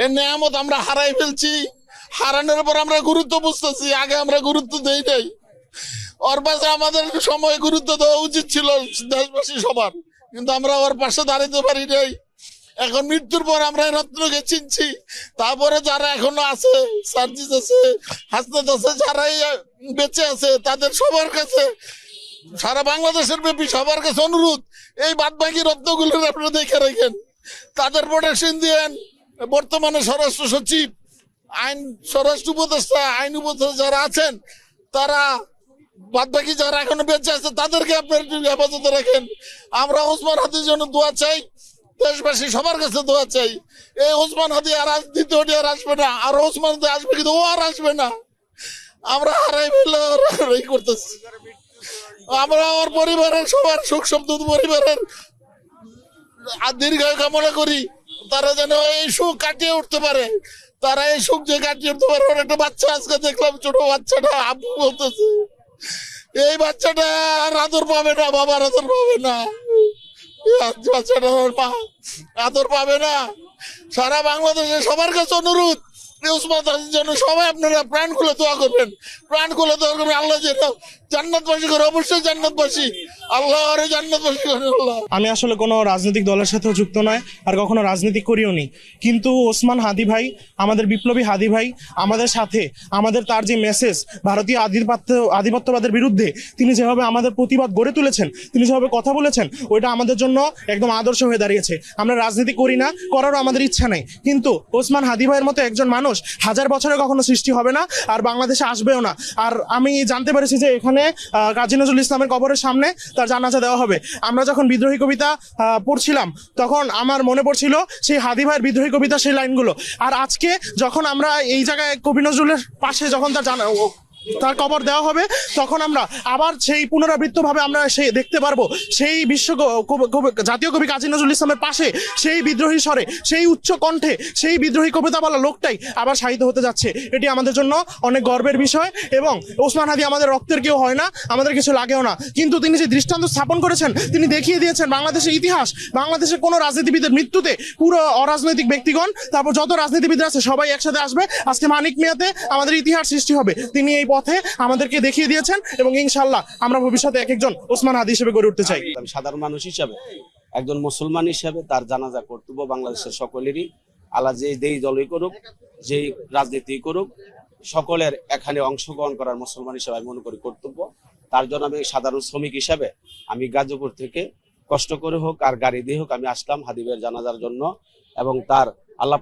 এই নেয়ামত আমরা হারাই ফেলছি। হারানোর পর আমরা গুরুত্ব বুঝতেছি, আগে আমরা গুরুত্ব দেই নাই। ওর পাশে আমাদের সময় গুরুত্ব দেওয়া উচিত ছিল দেশবাসী সবার, কিন্তু আমরা ওর পাশে দাঁড়াতে পারি নাই। এখন মৃত্যুর পর আমরা এই রত্নকে চিনছি। তারপরে যারা এখনো আছে, সার্জিস আছে, হাসনাত আছে, যারাই বেঁচে আছে, তাদের সবার কাছে, সারা বাংলাদেশের ব্যাপী সবার কাছে অনুরোধ, এই বাদ বাকি রত্নগুলো আপনারা দেখে রাখেন, তাদের প্রোটেকশন দিয়েন। বর্তমানে স্বরাষ্ট্র সচিব, স্বরাষ্ট্র উপদেষ্টা, আইন উপদেষ্টা যারা আছেন, তারা বাদ বাকি যারা এখনো বেঁচে আছে তাদেরকে আপনার হেফাজতে রাখেন। আমরা ওসমান হাদির জন্য দোয়া চাই, দেশবাসী সবার কাছে দোয়া চাই। এই ওসমান হাদি আর দ্বিতীয়টি আর আসবে না, আর ওসমান হাদি আসবে কিন্তু ও আর আসবে না। আমরা হারাই ফেলে করতেছি। আমরা ওর পরিবারের সবার সুখ সমৃদ্ধ পরিবারের দীর্ঘায়ু কামনা করি, তারা যেন এই সুখ কাটিয়ে উঠতে পারে। তারা এই সুখ যে কাটিয়ে উঠতে পারে। ওর একটা বাচ্চা আজকে দেখলাম, ছোট বাচ্চাটা আব্বু বলতেছে, এই বাচ্চাটা আর আদর পাবে না, বাবার আদর পাবে না, বাচ্চাটা মা আদর পাবে না। সারা বাংলাদেশে সবার কাছে অনুরোধ, ওসমান হাদির জন্য সবাই আপনারা প্রাণ খুলে দোয়া করবেন, প্রাণ খুলে দোয়া করবেন। আল্লাহ যেন জান্নাতবাসী করে, অবশ্যই জান্নাতবাসী, আল্লাহ আরে জান্নাতবাসী করে। আল্লাহ, আমি আসলে কোনো রাজনৈতিক দলের সাথেও যুক্ত নয়, আর কখনো রাজনীতি করিও নি, কিন্তু ওসমান হাদি ভাই, আমাদের বিপ্লবী হাদি ভাই, আমাদের সাথে আমাদের তার যে মেসেজ ভারতীয় আধিপত্যবাদের বিরুদ্ধে তিনি যেভাবে আমাদের প্রতিবাদ গড়ে তুলেছেন, তিনি যেভাবে কথা বলেছেন, ওইটা আমাদের জন্য একদম আদর্শ হয়ে দাঁড়িয়েছে। আমরা রাজনীতি করি না, করারও আমাদের ইচ্ছা নেই, কিন্তু ওসমান হাদি ভাইয়ের মতো একজন মানুষ হাজার বছরে কখনো সৃষ্টি হবে না, আর বাংলাদেশে আসবেও না। আর আমি জানতে পেরেছি যে এখানে কাজী নজরুল ইসলামের কবরের সামনে তার জানাজা দেওয়া হবে। আমরা যখন বিদ্রোহী কবিতা পড়ছিলাম, তখন আমার মনে পড়ছিল সেই হাদি ভাইয়ের বিদ্রোহী কবিতা, সেই লাইনগুলো। আর আজকে যখন আমরা এই জায়গায় কবি নজরুলের পাশে যখন তার কবর দেওয়া হবে, তখন আমরা আবার সেই পুনরাবৃত্তভাবে আমরা সেই দেখতে পারবো সেই জাতীয় কবি কাজী নজরুল ইসলামের পাশে সেই বিদ্রোহী স্বরে, সেই উচ্চ কণ্ঠে, সেই বিদ্রোহী কবিতা বলা লোকটাই আবার শায়িত হতে যাচ্ছে। এটি আমাদের জন্য অনেক গর্বের বিষয়। এবং ওসমান হাদি আমাদের রক্তের কেউ হয় না, আমাদের কিছু লাগেও না, কিন্তু তিনি যে দৃষ্টান্ত স্থাপন করেছেন, তিনি দেখিয়ে দিয়েছেন বাংলাদেশের ইতিহাস। বাংলাদেশের কোনো রাজনীতিবিদের মৃত্যুতে পুরো অরাজনৈতিক ব্যক্তিগণ, তারপর যত রাজনীতিবিদ আছে সবাই একসাথে আসবে। আজকে মানিক মিয়াতে আমাদের ইতিহাস সৃষ্টি হবে। তিনি এই পথে আমাদেরকে দেখিয়ে দিয়েছেন, এবং ইনশাআল্লাহ আমরা ভবিষ্যতে এক একজন ওসমান হাদি হিসেবে গড়ে উঠতে চাই। সাধারণ মানুষ হিসাবে, একজন মুসলমান হিসাবে তার জানাজা কর্তব্য বাংলাদেশের সকলেরই। আল্লাহ যেই দলই করুক, যেই রাজনীতি করুক, সকলের এখানে অংশগ্রহণ করার মুসলমান হিসাবে আমি মনে করি কর্তব্য। তার জন্য আমি সাধারণ শ্রমিক হিসাবে আমি গাজীপুর থেকে কষ্ট করে হোক আর গাড়ি দিয়ে হোক আমি আসলাম হাদি ভাইয়ের জানাজার জন্য। এবং তার আল্লাহ